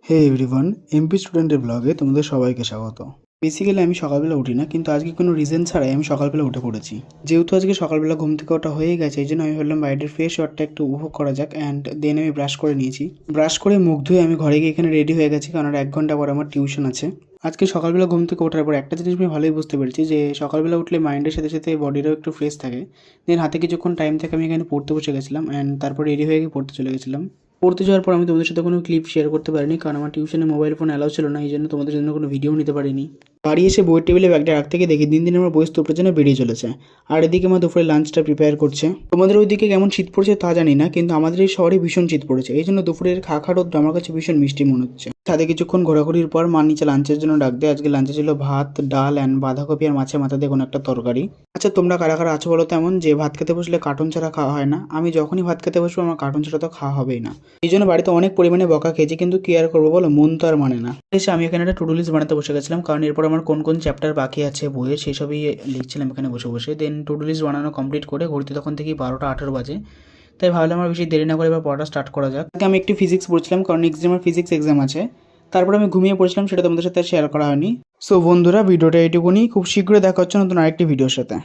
হে everyone, MP স্টুডেন্টের ব্লগে তোমাদের সবাইকে স্বাগত। বেসিক্যালি আমি সকালবেলা উঠি না, কিন্তু আজকে কোনো রিজন ছাড়াই আমি সকালবেলা উঠে পড়েছি। যেহেতু আজকে সকালবেলা ঘুম থেকে ওঠা হয়ে গেছে, এই জন্য আমি ভাবলাম বাইরের ফ্রেশ ওয়ারটা একটু উপভোগ করা যাক। অ্যান্ড দেন আমি ব্রাশ করে নিয়েছি। ব্রাশ করে মুখ ধুয়ে আমি ঘরে গিয়ে এখানে রেডি হয়ে গেছি, কারণ আর 1 ঘন্টা পর আমার টিউশন আছে। আজকে সকালবেলা ঘুম থেকে ওঠার পর একটা জিনিস আমি ভালোই বুঝতে পেরেছি যে সকালবেলা উঠলে মাইন্ডের সাথে সাথে বডিরও একটু ফ্রেশ থাকে। দেন হাতে কিছুক্ষণ টাইম থেকে আমি এখানে পড়তে বসে গেছিলাম, অ্যান্ড তারপর রেডি হয়ে গিয়ে পড়তে চলে গেছিলাম। পড়তে যাওয়ার পর আমি তোমাদের সাথে কোনো ক্লিপ শেয়ার করতে পারিনি, কারণ আমার টিউশনে মোবাইল ফোন অ্যালাউ ছিল না, এই জন্য তোমাদের জন্য কোনো ভিডিও নিতে পারিনি। বাড়ি এসে বইয়ের টেবিলে ব্যাগটা রাখতে গিয়ে দেখি দিন দিন আমার বই স্তূপের জন্য বেরিয়ে চলেছে। আর এদিকে আমার দুপুরে লাঞ্চটা প্রিপেয়ার করছে। তোমাদের ওইদিকে কেমন শীত পড়ছে তা জানি না, কিন্তু আমাদের এই শহরে ভীষণ শীত পড়েছে, এই জন্য দুপুরের খা রোদ আমার কাছে ভীষণ মিষ্টি মনে হচ্ছে। ছাদে কিছুক্ষণ ঘোরাঘুরির পর মা নিচে লাঞ্চের জন্য ডাক দেয়। আজকে লাঞ্চে ছিল ভাত, ডাল অ্যান্ড বাঁধাকপি আর মাছের মাথা দিয়ে কোনো একটা তরকারি। আচ্ছা, তোমরা কারা কারা আছো বলো? তেমন যে ভাত খেতে বসলে কার্টুন ছাড়া খাওয়া হয় না। আমি যখনই ভাত খেতে বসবো আমার কার্টুন ছাড়া তো খাওয়া হবেই না। এই জন্য বাড়িতে অনেক পরিমাণে বকা খেয়েছি, কিন্তু কি আর করবো বলো, মন তো আর মানে না। এসে আমি এখানে একটা টু ডু লিস্ট বানাতে বসে গেছিলাম, কারণ এরপর আমার কোন কোন চ্যাপ্টার বাকি আছে বইয়ের সেই সবই লিখছিলাম এখানে বসে বসে। দেন টু ডু লিস্ট বানানো কমপ্লিট করে ঘড়িতে তখন থেকে 12টা 18 বাজে। তাই ভাবলাম আমার বেশি দেরি না করে এবার পড়াটা স্টার্ট করা যাক। আজকে আমি একটু ফিজিক্স পড়ছিলাম, কারণ নেক্সট ডে আমার ফিজিক্স এক্সাম আছে। তারপর আমি ঘুমিয়ে পড়ছিলাম, সেটা তোমাদের সাথে শেয়ার করা হয়নি। সো বন্ধুরা, ভিডিওটা এইটুকুনি। খুব শীঘ্রই দেখা হচ্ছে নতুন আরেকটি ভিডিওর সাথে।